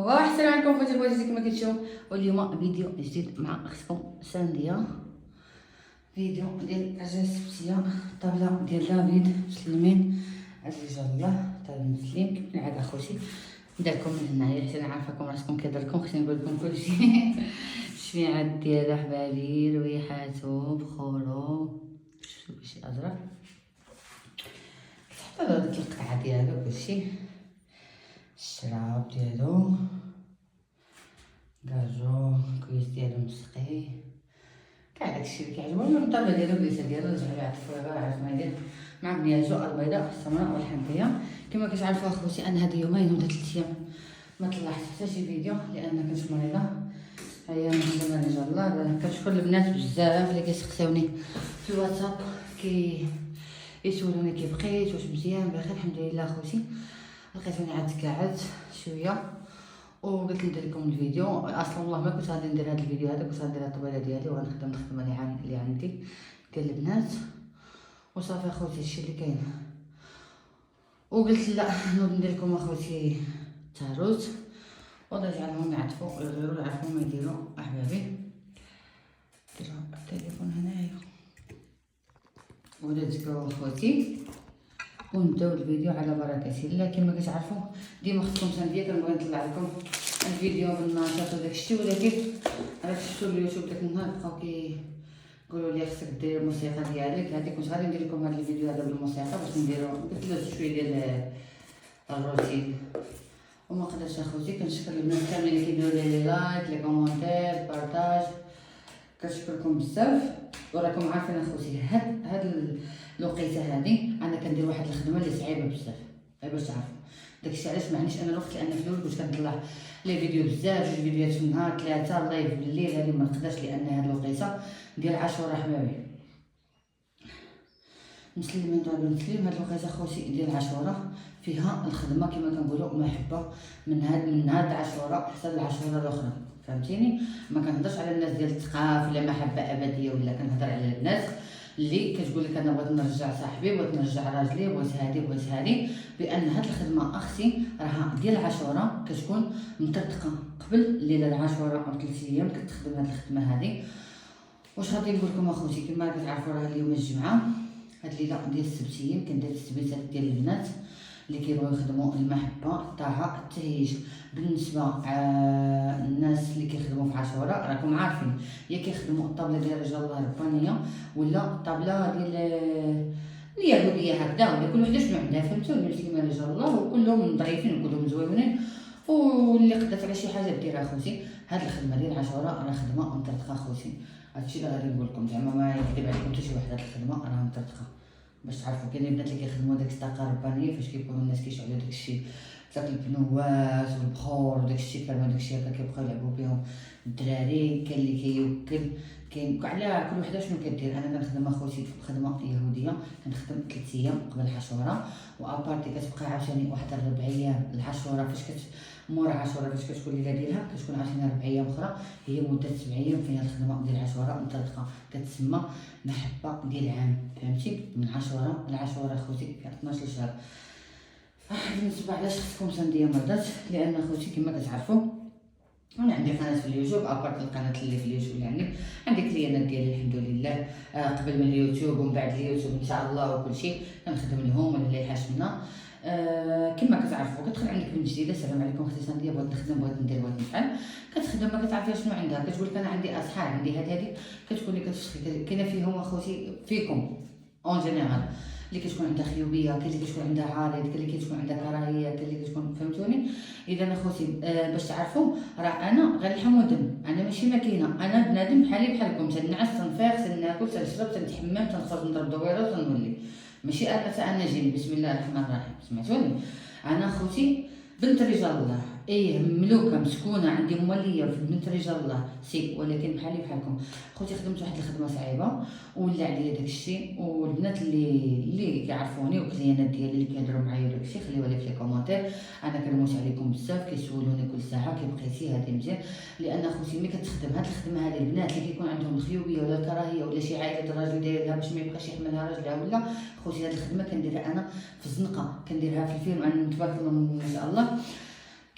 السلام عليكم خوتي خواتاتي كما كتشوفوا. واليوم فيديو جديد مع اختكم سانديه. فيديو ديال العجله السبتيه، الطابله ديال دافيد مسلمين عزيز الله طالب مسلم كيف العاده. اخوتي نبدا لكم من هنايا حيت انا عارفاكم راسكم كيضركم، خصني نقول لكم كلشي. الشميعات ديالها حبابي، رويحاتو بخورو، شوفوا شي ازرق حتى هاد القطعه ديالو كلشي، الشراب ديالو كاجو كويس ديالو مسقي، كاع داكشي اللي كيعجبو. المهم الطابله ديالو البليسه ديالو رجعو يعطفو غير عارف ما يدير مع بنياتو البيضاء السمراء والحنفيه. كما كتعرفوا اخوتي انا هاد اليومين ولا 3 ايام ما طلعت حتى شي فيديو لان كنت مريضه. هيا نخدم ان شاء الله. كنشكر البنات بزاف اللي كيسقساوني في الواتساب يسولوني كيف بقيت، واش مزيان بخير. الحمد لله اخوتي، لقيتوني عاد تقاعدت شويه وقلت ندير لكم الفيديو. اصلا والله ما كنت غادي ندير هذا الفيديو هذا، كنت غندير الطبيله ديالي وغنخدم الخدمه اللي عندي ديال البنات وصافي اخوتي هادشي اللي كاين. وقلت لا نوض ندير لكم اخوتي تاروت والله يجعلهم يعطفوا يغيروا يعرفوا ما يديروا احبابي. ديروا التليفون هنايا ولا تذكروا اخوتي ونبداو الفيديو على بركه الله. كما كتعرفوا ديما خصكم سانديه كنبغي نطلع لكم الفيديو بالنشاط وداك الشيء، ولكن راه شفتوا اليوتيوب داك النهار بقاو كيقولوا لي خصك دير الموسيقى ديالك. هادي كنت غادي ندير لكم هاد الفيديو هذا بالموسيقى باش نديرو قلت له شويه ديال الروتين وما قدرتش اخوتي. كنشكر البنات كاملين اللي كيديروا لي لايك لي كومونتير بارطاج، كنشكركم بزاف. وراكم عارفين اخوتي هاد الوقيته هادي انا كندير واحد الخدمه اللي صعيبه بزاف باش تعرفوا داكشي. علاش معنيش انا الوقت؟ لان في الاول كنت كنطلع لي فيديو بزاف، 2 فيديوهات في النهار، 3 لايف بالليل. هادي ما نقدرش لان هاد الوقيته ديال عاشوراء حبابي مسلمين طالب المسلم. هاد الوقيته اخوتي ديال عاشوراء فيها الخدمه كما كنقولوا محبه من هاد عاشوراء حتى العاشوراء الاخرى، فهمتيني؟ ما كنهضرش على الناس ديال الثقافه ولا محبه ابديه، ولا كنهضر على الناس اللي كتقول لك انا بغيت نرجع صاحبي، بغيت نرجع راجلي، بغيت هادي. بان هاد الخدمه اختي راها ديال عاشوراء كتكون مطرطقه قبل ليله العاشوراء ب3 ايام كتخدم هاد الخدمه هادي. واش غادي نقول لكم اخوتي؟ كما كتعرفوا راه اليوم الجمعه، هاد الليله ديال السبتيين كندير التثبيتات ديال البنات اللي كيبغيو يخدموا المحبه الطاعه التهيج. بالنسبه الناس اللي كيخدموا في عاشوراء راكم عارفين يا كيخدموا الطابله ديال رجال الله الربانيه ولا الطابله ديال اليهوديه هكذا، ولا كل وحده شنو عندها، فهمتوني؟ مسلمه رجال الله وكلهم ظريفين وكلهم زوينين، واللي قدرت على شي حاجه ديرها اخوتي. هاد الخدمه ديال عاشوراء راه خدمه مطرطقه اخوتي. هادشي اللي غادي نقول لكم زعما ما يكذب عليكم حتى شي واحد. هاد الخدمه راه مطرطقه باش تعرفوا. كاينين البنات اللي كيخدموا داك الطاقه الربانيه فاش كيكونوا الناس كيشعلوا داكشي داك البنوات والبخور وداكشي كامل، داكشي هكا كيبقاو يلعبوا بهم الدراري. كاين اللي كيوكل، كاين على كل وحده شنو كدير. انا كنخدم اخوتي في خدمه يهوديه، كنخدم 3 ايام قبل عاشوراء وابارتي كتبقى عاوتاني واحد 4 ايام العاشوراء. فاش مورا عاشوراء فاش كتكون الليله ديالها كتكون عاوتاني 4 ايام اخرى، هي مده 7 ايام فيها الخدمه ديال عاشوراء مطلقه كتسمى محبه ديال العام، فهمتي؟ من عاشوراء لعاشوراء اخوتي في 12 شهر. بالنسبه علاش خصكم سانديه مرضات، لان اخوتي كما كتعرفوا انا عندي قناه في اليوتيوب ابارت القناه اللي في اليوتيوب اللي عندي كليانات ديالي الحمد لله. قبل من اليوتيوب ومن بعد اليوتيوب ان شاء الله وكل شيء كنخدم لهم ولا اللي حاشمنا. كما كتعرفوا كتدخل عندك بنت جديده، السلام عليكم اختي سانديه، بغيت نخدم بغيت ندير بغيت نفعل، كتخدم ما كتعرفيها شنو عندها، كتقول لك انا عندي اصحاب عندي هادي كتكون لك كاينه فيهم اخوتي فيكم اون جينيرال اللي كتكون عندها خيوبيه، كاين اللي كتكون عندها عارض، كاين اللي كتكون عندها كراهيه، كاين اللي كتكون، فهمتوني؟ اذا اخوتي باش تعرفوا راه انا غير لحم ودم، انا ماشي ماكينه، انا بنادم بحالي بحالكم، تنعس تنفيق تناكل تنشرب تنتحمم تنخرج نضرب دويره وتنولي، ماشي انا جن. بسم الله الرحمن الرحيم، سمعتوني؟ انا اخوتي بنت رجال الله، مملوكه مسكونه، عندي موليه في بنت رجال الله سي، ولكن بحالي بحالكم خوتي خدمت واحد الخدمه صعيبه ولا عليا داكشي. والبنات اللي كيعرفوني وكليانات ديالي اللي كيهضروا معايا داكشي خليوها لي في لي كومونتير. انا كنموت عليكم بزاف، كيسولوني كل ساعه كي بقيتي هادي مزيان، لان خوتي ملي كتخدم هاد الخدمه هادي البنات اللي كيكون عندهم الخيوبيه ولا الكراهيه ولا شي عائله الراجل دايرها باش ما يبقاش يحملها راجلها ولا خوتي، هاد الخدمه كنديرها انا في الزنقه، كنديرها في الفيلم. انا تبارك الله ما شاء الله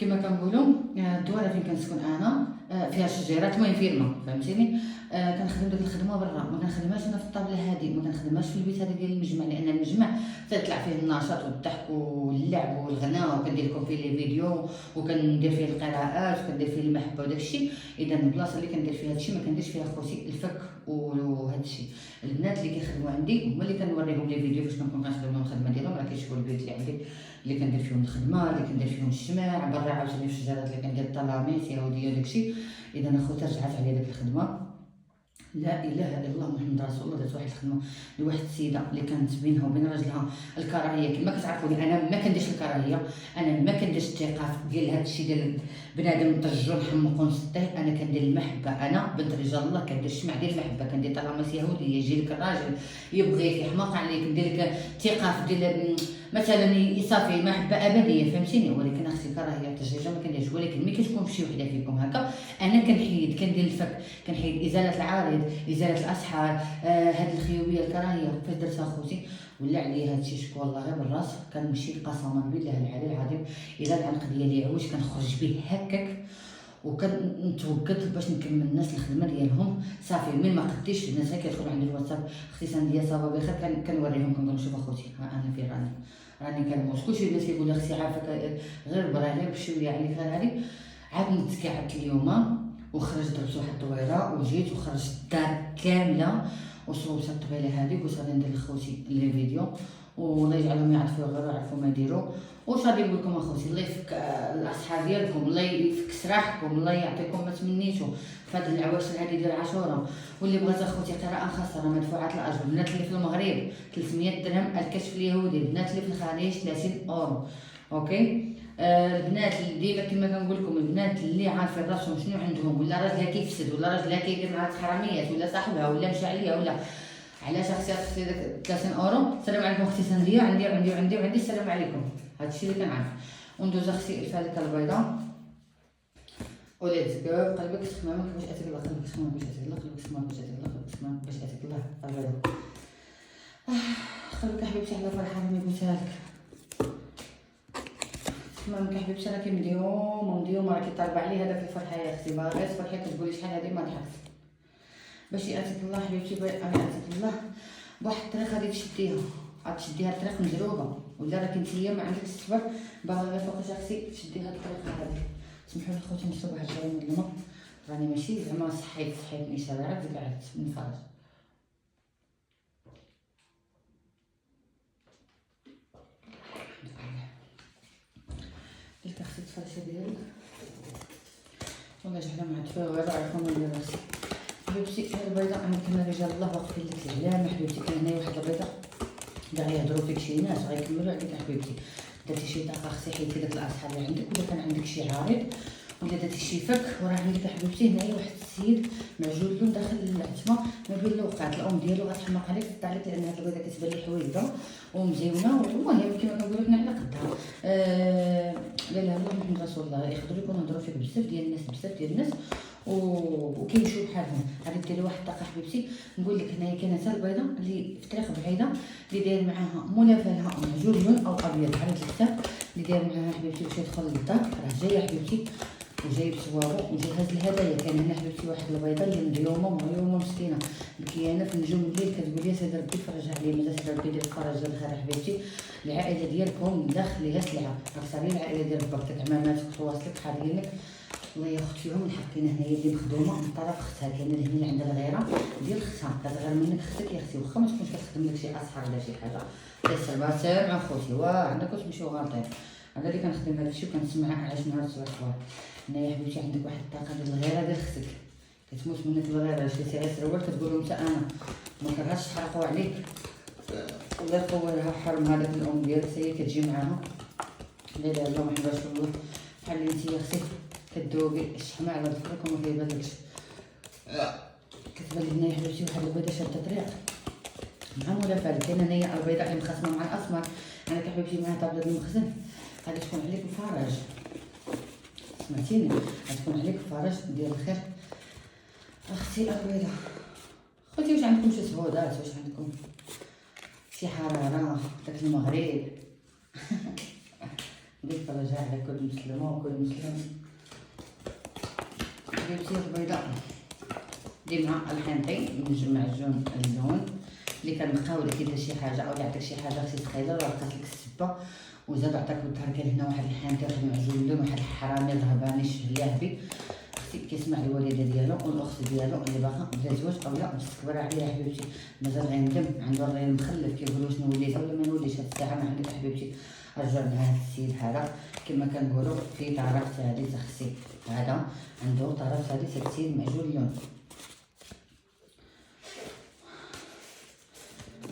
كما كنقولوا الدواره فين كنسكن انا فيها شجيرات، المهم فيرما فهمتيني. كنخدم ديك الخدمه برا، ما كنخدمهاش انا في الطابله هذه، ما كنخدمهاش في البيت هذا ديال المجمع، لان المجمع تطلع فيه النشاط والضحك واللعب والغناء، وكندير لكم فيه لي فيديو، وكندير فيه القراءات، وكندير فيه المحبه وداك الشيء. اذا البلاصه اللي كندير فيها هذا الشيء ما كنديرش فيها خوتي الفك وهذا الشيء. البنات اللي كيخدموا عندي هما اللي كنوريهم لي فيديو فاش كنكون كنخدم لهم الخدمه ديالهم، راه كيشوفوا البيت اللي عندي اللي كندير فيهم الخدمه، اللي كندير فيهم الشماع برا، عاوتاني في الشجرات اللي كندير الطلاميط يهوديه وداكشي. اذا اخوتي رجعت عليا ديك الخدمه، لا اله الا الله محمد رسول الله. درت واحد الخدمه لواحد السيده اللي كانت بينها وبين راجلها الكراهيه، كما كتعرفوني انا ما كنديرش الكراهيه، انا ما كنديرش الثقافه ديال هذا الشيء ديال بنادم طجو نحمق ونسطيه. انا كندير المحبه، انا بنت رجال الله كندير الشمع ديال المحبه، كندير طلاميط يهوديه، يجي لك الراجل يبغيك يحماق عليك، ندير لك ثقافه ديال مثلا يصافي محبه ابديه فهمتيني. ولكن اختي كراهيه التشجيع ما كنديرش. ولكن ملي كتكون شي وحده فيكم هكا انا كنحيد، كندير الفك، كنحيد ازاله العارض، ازاله الاسحار، هاد الخيوبيه الكراهيه. فاش درتها خوتي ولا عليا هادشي شكو والله غير بالراس. كنمشي قسما بالله العلي العظيم الى العنق ديالي عوج كنخرج به هكاك، وكنتوقد باش نكمل الناس الخدمه ديالهم. صافي من ما قديش الناس غير كيدخلوا عندي الواتساب اختي سانديه صافا بخير، كنوريهم كنقول شوف اخوتي ها انا فين راني كنموت. كلشي الناس كيقول لي اختي عافاك غير برا غير بشويه عليك غير هادي. عاد نتكعبت اليوم وخرجت درت واحد الطويره وجيت وخرجت الدار كامله وصوبت الطبيله هذيك، وصافي ندير لخوتي لي فيديو والله يجعلهم يعرفوا غير يعرفوا ما يديروا. واش غادي نقول لكم اخوتي، الله يفك الاصحاب ديالكم، الله يفك سراحكم، الله يعطيكم ما تمنيتوا في هاد العواشر هادي ديال عاشوراء. واللي بغات اخوتي قراءه خاصه راه مدفوعات الاجر. البنات اللي في المغرب 300 درهم الكشف اليهودي، البنات اللي في الخارج 30 اورو. اوكي البنات اللي ديما كما كنقول لكم، البنات اللي عارفين راسهم شنو عندهم، ولا راجلها كيفسد، ولا راجلها كيدير معاها حراميات، ولا صاحبها، ولا مشى عليا، ولا علاش اختي داك 30 اورو. السلام عليكم اختي سنديه، عندي السلام عليكم. هادشي اللي كنعرف. وندوز اختي الفالكه البيضاء وليتس جو. قلبك سخمامك باش اتك الله، قلبك سخمامك باش اتك الله، قلبك سخمامك باش اتك الله، قلبك سخمامك باش اتك الله البيضاء. قلبك حبيبتي على فرحه ملي قلتها لك. سخمامك حبيبتي راكي مديومه راكي طالبه عليه هذاك الفرحه يا اختي. باغي تفرحي تقولي شحال هادي ما ضحكت باش ياتك الله حبيبتي. ياتك الله بواحد الطريقه غادي تشديها، غتشديها الطريق مزروبه، ولا راكي نتيا ما عندكش الصبر باغا غير فوقاش اختي تشدي هاد الطريقه هادي. سمحوا لي خوتي نشرب واحد شويه من الماء، راني ماشي زعما صحيتني شارعات قعدت نفرج. قلت اختي الفرشه ديالك والله جحده ما عرفت غير عرفوا من راسي. حبيبتي هاد البيضه عندك هنا رجال الله واقفين لك العلامه حبيبتي. كاين هنايا واحد البيضه باغي يهضروا فيك شي ناس غيكملوا عليك حبيبتي. درتي شي طاقه اختي حيدتي داك الاصحاب اللي عندك، ولا كان عندك شي عارض، ولا درتي شي فك، وراه عندك حبيبتي هنايا واحد السيد معجون له داخل العتمه ما بين الوقعات. الام ديالو غتحماق عليك تطلع عليك، لان هاد البيضه كتبان لي حويده ومزيونه، والمهم كما كنقول لك على قدها. لا لا الله محمد رسول الله. يقدروا يكونوا هضروا فيك بزاف ديال الناس وكيمشيو بحالهم. غادي ديري واحد الطاقه حبيبتي. نقول لك هنايا كاينه حتى البيضه اللي في طريق بعيده اللي داير معاها ملافه لها معجون لون او ابيض عرض الكتاب اللي داير معاها حبيبتي باش يدخل للدار. راه جايه حبيبتي وجايب صوابو وجهز الهدايا. كان هنا حبيبتي واحد البيضه اللي مديومه مغيومه مسكينه مكيانه في نجوم الليل، كتقول يا سيدي ربي فرجها عليا، مازال سيدي ربي يدير فرج الخير حبيبتي. العائله ديالكم داخليها سلعه، راك صافي العائله ديال باك عماماتك تواصلك حاضرينك الله ياخذ فيهم الحق. كاينه هنايا اللي مخدومه من طرف اختها، كاينه اللي هنا عندها الغيره ديال اختها، كتغير منك اختك يا اختي، واخا ما تكونش كتخدم لك شي اصحاب ولا شي حاجه. دير سلام خوتي عندكم تمشيو غالطين. انا اللي كنخدم هذا الشيء وكنسمع عايش نهار سبع صباح. هنايا حبيبتي عندك واحد الطاقه ديال الغيره ديال اختك، كتموت منك الغيره. شريتي غير سروال كتقول حتى انا ما كرهتش تحرقوا عليك، الله يقوى لها حرم هذاك الام ديالك هي كتجي معاها. لا لا الله محمد رسول الله. بحال اللي انت يا اختي كدوبي الشحمه على ظهرك وما كيبانلكش. كتبان لي هنايا حبيبتي واحد البيضه شاده طريق مع ملافه. كاين هنايا البيضاء اللي مخصمه مع الاسمر. انا كحبيبتي معاها طابله المخزن غادي تكون عليك الفرج، سمعتيني؟ غتكون عليك الفرج ديال الخير اختي البيضاء. خوتي واش عندكم شي سهودات، واش عندكم شي حراره داك المغرب؟ الفرجة على كل مسلمة وكل مسلم. حبيبتي البيضاء ديما الحنطي من معجون اللون اللي كنبقاو لك كيدير شي حاجه او يعطيك شي حاجه خصك تخيلها راه لقات لك السبه وزاد عطاك بالظهر كان هنا واحد الحنطي واحد معجون اللون واحد الحرامي ذهباني لهبي خصك كيسمع الوالده ديالو والاخت ديالو اللي باقا بلا زواج او لا مستكبره عليها حبيبتي مازال غيندم عنده الرين مخلف كيقولوا شنو وليت ولا ما نوليش هاد الساعه ما عندك حبيبتي رجع مع هاد السيد هذا كما كنقولوا في طرف ثالث خصي هذا عنده طرف ثالث هاد السيد معجون اللون.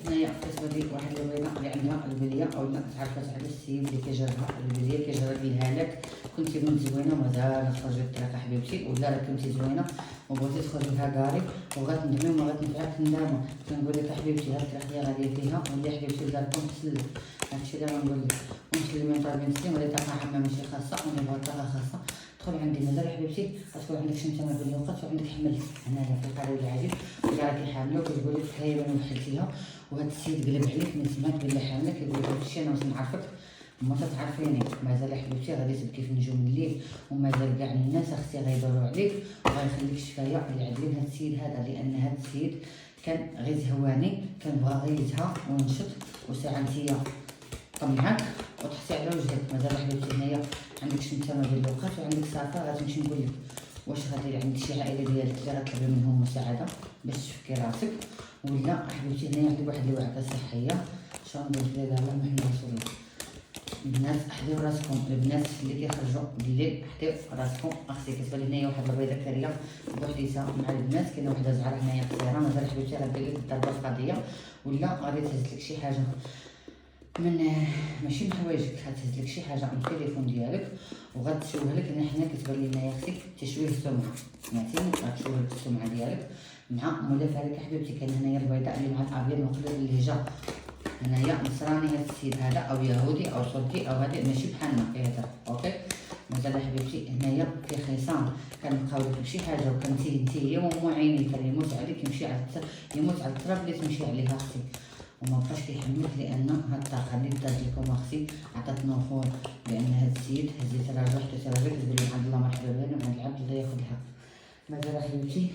هنايا كتبان لك واحد البيضه اللي عندها البليه او لا تعرفات على السيد اللي كيجرها البليه كيجرها ليها لك كنتي بنت زوينه ومازال تخرجي الطريقه حبيبتي ولا راه كنتي زوينه وبغيتي تخرجي لها كاري وغتندمي وما غتنفعك الندامه كنقول لك حبيبتي هاد الطريقه اللي غاديه فيها واللي حبيبتي داركم تسلم هادشي اللي غنقول لك ومسلمين طالبين تسليم ولا طاقه عامه ماشي خاصه ولا بغا طاقه خاصه دخل عندي مازال حبيبتي غتكون عندك شمتمه بالوقت وعندك حمل هنايا في القريب العجيب ولا راكي حامله وكتقول لك هاي انا وحلتيها وهاد السيد قلب عليك من سمعت بلي حامله كيقول لك هادشي انا واش نعرفك ما تعرفيني مازال حبيبتي غادي تبكي في نجوم الليل ومازال كاع الناس خصي غيدوروا عليك وغيخليك شفايه اللي عادلين هاد السيد هذا لان هاد السيد كان غير زهواني كان بغا غير يزهى ونشط وساعه نتيا طمعك وتحسي على وجهك مازال حبيبتي هنايا عندك شمتمه ديال الوقت وعندك صافا غتمشي نقول لك واش غادي عندك شي عائله ديالك اللي غتطلبي منهم مساعده باش تفكي راسك ولا حبيبتي هنايا عندك واحد الوعكه صحيه شنو ندير لها لا محمد رسول الله. البنات احضروا راسكم البنات اللي كيخرجوا بالليل احضروا راسكم اختي كتبان هنايا واحد البيضه كاريه بوحديتها مع البنات كاينه وحده زعره هنايا قصيره مازال حبيبتي راه دير لك الضربه القضيه ولا غادي تهز لك شي حاجه من ماشي من حوايجك غتهز لك شي حاجه من التليفون ديالك وغتشوه لك هنا حنا كتبان لينا يا اختي تشويه السمعه سمعتيني غتشوه لك السمعه ديالك مع مدافع لك حبيبتي كاين هنايا البيضاء اللي مع الابيض مقلوب اللهجه هنايا نصراني هاد السيد هذا او يهودي او صلتي او هادي ماشي بحالنا كيهضر اوكي مازال حبيبتي هنايا في خصام كنبقاو لك بشي حاجه وكنتي هي ومو عيني كان يموت عليك يموت على التراب اللي تمشي عليها اختي وما بقاش كيحملك لان هاد الطاقه اللي دات لكم اختي عطات نفور لان هاد السيد هزيت راه رحت تسربك تقول لي عند الله مرحبا بها وعند العبد الله ياخذها مازال حبيبتي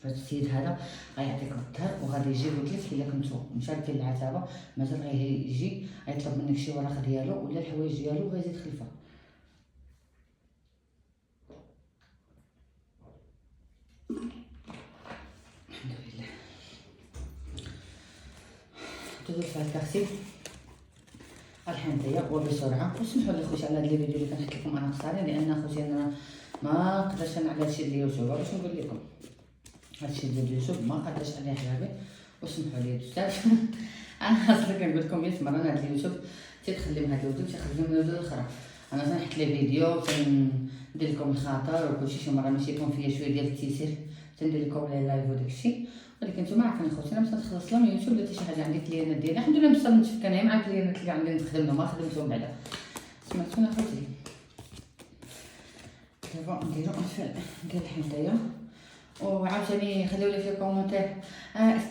هاد السيد هذا غيعطيك الظهر وغادي يجي قلت لك الا كنتو مشاركين العتبه مازال غيجي غيطلب منك شي ورق ديالو ولا الحوايج ديالو وغيزيد خلفه الحمد لله. تدور في هاد الكرسي الحنطيه وبسرعه وسمحوا لي خوتي على هاد الفيديو اللي كنحط لكم انا قصير لان خوتي انا ما قدرتش انا على هادشي ديال اليوتيوب باش نقول لكم هادشي ديال اليوتيوب ما قدرتش عليه حبابي وسمحوا لي بزاف انا اصلا كنقول لكم 100 مره هاد اليوتيوب تيخلي من هاد الوجود تيخلي من الوجود الاخرى انا تنحط لي فيديو تندير لكم الخاطر وكلشي شي مره ماشي يكون فيا شويه ديال التيسير تندير لكم لي لايف وداكشي ولكن نتوما عارفين خوتي انا باش نخلص لهم يوتيوب ولا حتى شي حاجه عندي كليانات ديالي الحمد لله مستمر متفكه انا مع الكليانات اللي عندي نخدمهم ما خدمتهم بعدا سمعتونا خوتي دابا نديرو ديال الحنطيه وعاوتاني خليو لي في الكومونتير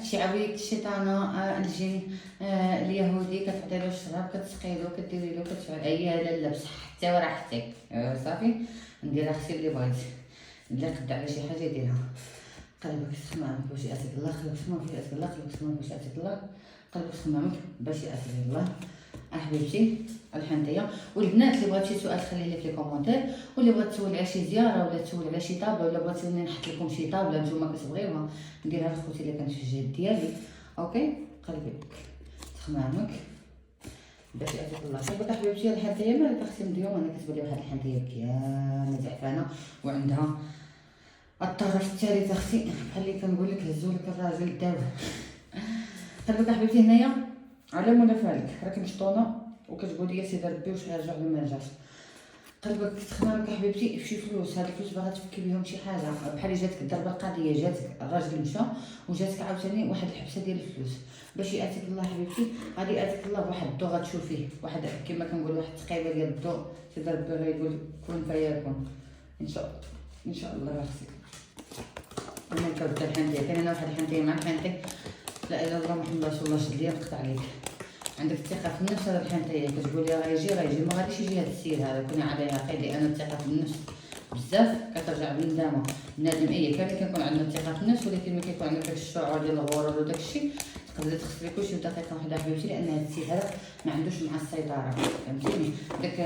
الشعبي الشيطانه الجن اليهودي كتعطي له الشراب كتسقيلو كديري له كتفعل اي لا بصح حتى وراحتك صافي ندير اختي اللي بغيت اللي قد على شي حاجه يديرها قلبك تسمع باش ياتيك الله خليك تسمع باش ياتيك الله خليك تسمع باش ياتيك الله قلبك تسمعك باش ياتيك الله حبيبتي الحنطيه والبنات اللي بغات شي سؤال خليه لي في الكومونتير واللي بغات تسول على شي زياره ولا تسول على شي طابله ولا بغاتوني نحط لكم شي طابله نتوما كتبغيوها نديرها لخوتي اللي كانت في الجهه ديالي اوكي قلبي تخمامك باش يعطيك الله صافي حبيبتي الحنطيه مالك اختي مديوم انا كتبان لي واحد الحنطيه مكيانه زعفانه وعندها الطرف الثالث اختي بحال اللي كنقول لك هزوا لك الراجل داوه قلبك حبيبتي هنايا على منافعك راكي مشطونه وكتقول لي سيدي ربي واش غيرجع ولا ما رجعش قلبك تخمامك حبيبتي في شي فلوس هاد الفلوس باغا تفكي بهم شي حاجه بحال جاتك الضربه القضيه جاتك الراجل مشى وجاتك عاوتاني واحد الحبسه ديال الفلوس باش ياتيك الله حبيبتي غادي ياتيك الله بواحد الضو غتشوفيه واحد كما كنقول واحد التقيبه ديال الضو سيدي ربي غيقول كون فيكون ان شاء الله اختي انا كنت الحنطيه كاين انا واحد الحنطيه مع الحنطي لا اله الا الله محمد رسول الله شد ليا نقطع عليك عندك الثقه في النفس. هذا الحين نتايا كتقولي غيجي ما غاديش يجي هذا السيد هذا، كوني عليها خير، لان الثقه في النفس بزاف كترجع بالندامه. الندم كامل كيكون عندنا الثقه في النفس، ولكن ما كيكون عندك داك الشعور ديال الغرور وداك الشيء. تقدري تخسري كلشي في دقيقه واحده حبيبتي، لان هذا السيد هذا ما عندوش مع السيطره، فهمتيني؟ داك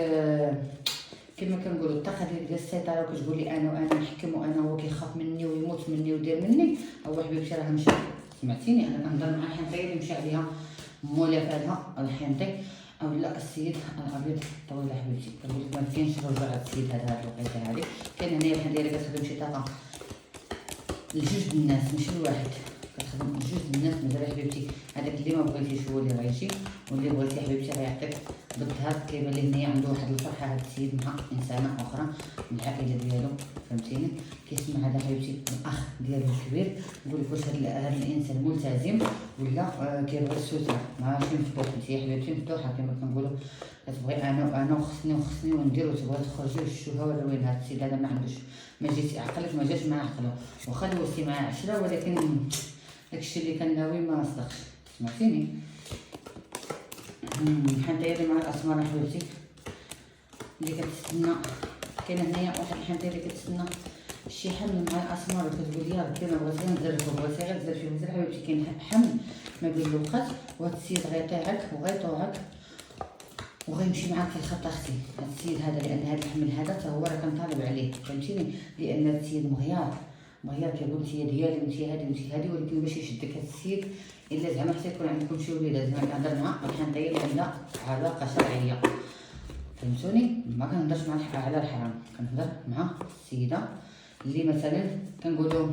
كما كنقولوا الطاقه ديال السيطره، وكتقولي انا وانا نحكم وانا هو كيخاف مني ويموت مني ويدير مني. هو حبيبتي راه مشى، سمعتيني؟ انا كنهضر مع الحنطيه اللي مشى عليها مولا فادها الحنطي او لا السيد الابيض الطويل حبيبتي. كنقول لك ما كاينش رجوع على السيد هذا الوقيته هذه. كاين هنايا الحنطيه اللي كتخدم شي طاقه لجوج الناس ماشي لواحد، كتخدم لجوج الناس. مازال حبيبتي هذاك اللي ما بغيتيش هو اللي غيجي، واللي بغيتي حبيبتي غيعطيك بالذهب. كيبان لي هنايا عنده واحد الفرحه هذا السيد مع انسانه اخرى من العائله ديالو، فهمتيني؟ كيسمع هذا حبيبتي الاخ ديالو الكبير يقول لك واش هذا الانسان ملتزم ولا كيبغي الستره، ماشي مفتوح. انت يا حبيبتي مفتوحه كما كنقولوا، كتبغي انا وخصني وندير، وتبغي تخرجي وتشوفها ولا وين. هذا السيد هذا ما عندوش، ما جيتي عقلك ما جاش مع عقله، واخا دوزتي معاه 10 ولكن داكشي اللي كان ناوي ما صدقش، سمعتيني؟ الحنطيه اللي مع الاسمر حبيبتي اللي كتستنى. كاين هنايا واحد الحنطيه اللي كتستنى شي حمل مع الاسمر، وكتقول يا ربي ما بغيتي غير نزرفو، بغيتي غير تزرفي. مازال حبيبتي كاين حمل ما بين الوقت، وهاد السيد غيطيعك وغيطوعك وغيمشي معاك في الخط اختي. هاد السيد هذا لان هاد الحمل هذا حتى هو راه كنطالب عليه، فهمتيني؟ لان هاد السيد مغيار كيقول انت ديالي وانت هادي وانت هادي، ولكن باش يشدك هاد السيد الا زعما حتى يكون عندكم شي وليدات. زعما كنهضر مع الحنطيه اللي عندها علاقه شرعيه، فهمتوني؟ ما كنهضرش مع على الحرام، كنهضر مع السيده اللي مثلا كنقولوا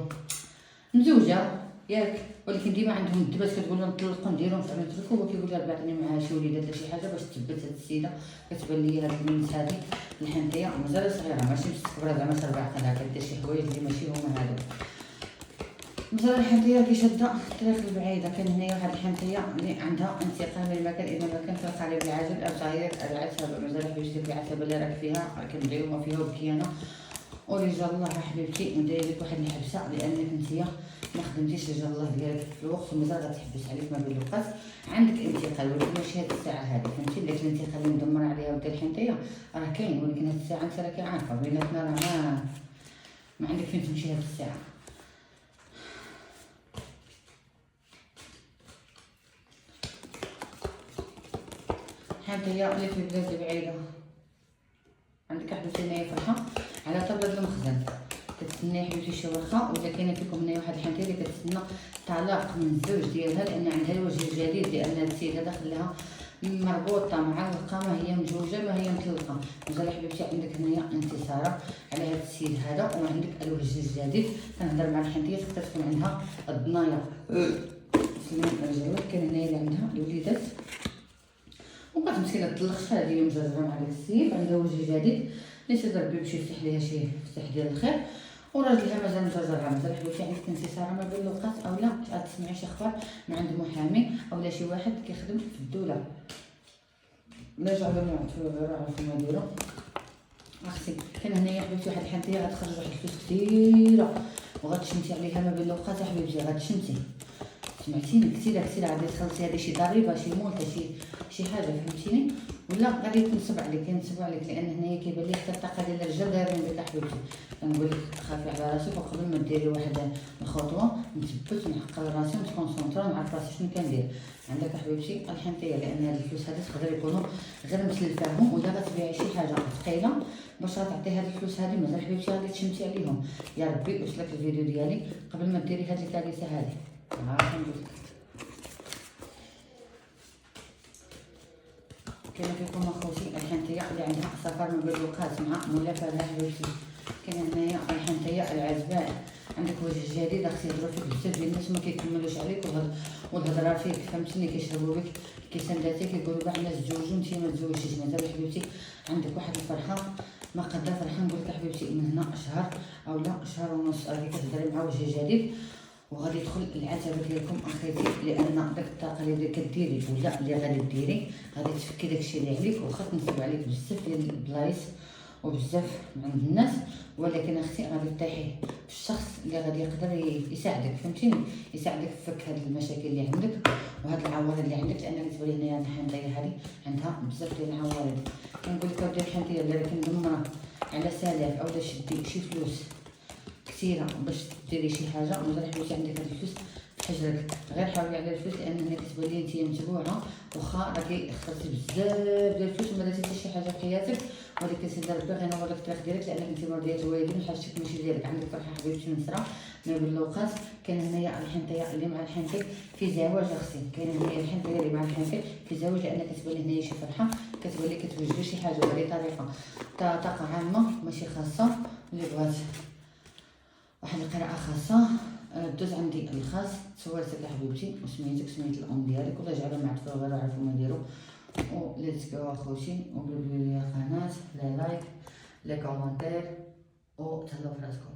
مزوجه ياك، ولكن ديما عندهم الدبات كتقول لهم طلقوا نديرهم فعلا نتركوا. هو كيقول لها بعثني معها شي وليدات ولا شي حاجه باش تثبت هاد السيده. كتبان لي هاد البنت هادي الحنطيه مازال صغيره، ماشي مستكبره زعما تربع قدها كدير شي حوايج اللي ماشي هما هادو. مازال الحنطيه اللي شاده الطريق البعيده. كان هنايا واحد الحنطيه اللي عندها انتقال من المكان الى مكان في القريب العاجل او تغيير العتبه. مازال حبيبتي ديك العتبه اللي راك فيها كنبغيوها فيها وبكيانه، ورجال الله حبيبتي ندير لك واحد الحبسه لانك نتيا ما خدمتيش رجال الله ديالك في الوقت، ومازال غتحبس عليك ما بين الوقت. عندك انتقال ولكن ماشي هاد الساعه هذه، فهمتي؟ داك الانتقال اللي مدمر عليها ودير الحنطيه راه كاين، ولكن هاد الساعه انت راكي عارفه بيناتنا راه ما عندك فين تمشي هاد الساعه. حنطيه اللي في بلاد بعيده. عندك حبيبتي هنايا فرحه على طبلة المخزن، كتسنى حبيبتي شي ورخه. ولا كاينه فيكم هنايا واحد الحنطيه اللي كتسنى طلاق من الزوج ديالها، لان عندها الوجه الجديد، لان هاد السيد هذا خلاها مربوطه مع القامه، هي متزوجه ما هي مطلقه. مازال حبيبتي عندك هنايا انتصاره على هاد السيد هذا، وعندك الوجه الجديد. كنهضر مع الحنطيه تقدر تكون عندها الضنايا سلمي رجلك. كاين هنايا اللي عندها الوليدات وبقات مسكينه تطلقش، هذه مجربه مع داك السيد، عندها وجه جديد اللي تقدر بيمشي يفتح ليها شي فتح ديال الخير. وراجلها مازال مجربه. مازال حبيبتي عندك انتصاره ما بين الوقت، او لا تسمعي شي اخبار من عند محامي او لا شي واحد كيخدم في الدوله. لا جعلوا يعرفوا ما يديروا اختي. كاين هنايا حبيبتي واحد الحنطيه غتخرج واحد الفلوس كثيره وغتشمتي عليها ما بين الوقت حبيبتي، غتشمتي، سمعتيني؟ كثيره غادي تخلصي هذه شي ضريبه شي مولته شي حاجه، فهمتيني؟ ولا غادي ينصب عليك لان هنايا كيبان لي حتى الطاقه ديال الرجال دايرين بك حبيبتي. كنقول لك خافي على راسك، وقبل ما ديري واحد الخطوه نثبت نعقل راسي ونتكونسونطرا نعرف راسي شنو كندير. عندك حبيبتي الحنطيه، لان هاد الفلوس هادي تقدر يكونوا غير متلفاهم، ولا غتبيعي شي حاجه ثقيله باش غتعطي هاد الفلوس هادي. مازال حبيبتي غادي تشمتي عليهم. يا ربي وصلك الفيديو ديالي قبل ما ديري هاد الكارثه هادي. كاين فيكم اخوتي الحنطيه اللي عندها سفر من بين الوقات مع مولفه لها حبيبتي. كاين هنايا الحنطيه العزباء، عندك وجه جديد اختي. يهضروا فيك بزاف ديال الناس ما كيكملوش عليك والهضره فيك، فهمتيني؟ كيشربوا بك كيسنداتي كيقولوا كاع الناس تزوجوا انت ما تزوجتيش. مازال حبيبتي عندك واحد الفرحه ما قد فرحه. نقول لك حبيبتي من هنا شهر او لا شهر ونص راكي كتهضري مع وجه جديد، وغادي يدخل العتبه ديالكم اخيتي، لان داك الطاقه اللي كديري ولا اللي غادي ديري غادي تفكي داكشي اللي عليك. واخا تنصب عليك بزاف ديال البلايص وبزاف عند الناس، ولكن اختي غادي طيحي الشخص اللي غادي يقدر يساعدك، فهمتيني، يساعدك في فك هاد المشاكل اللي عندك وهاد العوارض اللي عندك. لان بالنسبه لي هنايا الحنطيه هادي عندها بزاف ديال العوارض. كنقول لك اودي الحنطيه اللي راكي مدمره على سلاف او شدي شي فلوس كثيره باش ديري شي حاجه، ولا حبيتي عندك هاد الفلوس في حجرك، غير حاولي على الفلوس. لان هنا كتبان لي نتيا متبوعه، واخا راكي خسرتي بزاف ديال الفلوس وما درتي حتى شي حاجه في حياتك، ولكن سيدي ربي غينور لك الطريق ديالك. لانك انت مرضيه الوالدين وحاجتك ماشي ديالك، عندك فرحه حبيبتي نسرة. ما بين الاوقات كاين هنايا الحنطيه اللي مع الحنطي في زواج اختي، كاين هنايا الحنطيه اللي مع الحنطي في زواج. لان كتبان لي هنايا شي فرحه، كتبان لي كتوجد شي حاجه بهذه طريقه طاقه عامه ماشي خاصه. اللي بغات واحد القراءه خاصه دوز عندي الخاص، صورتك يا حبيبتي وسميتك سميت الام ديالك، ولا جعلوا مع الطفل غير عرفوا ما يديروا. وليتس جو اخوتي، وقولوا لي القناه، لايك، لي كومونتير، وتهلاو فراسكم.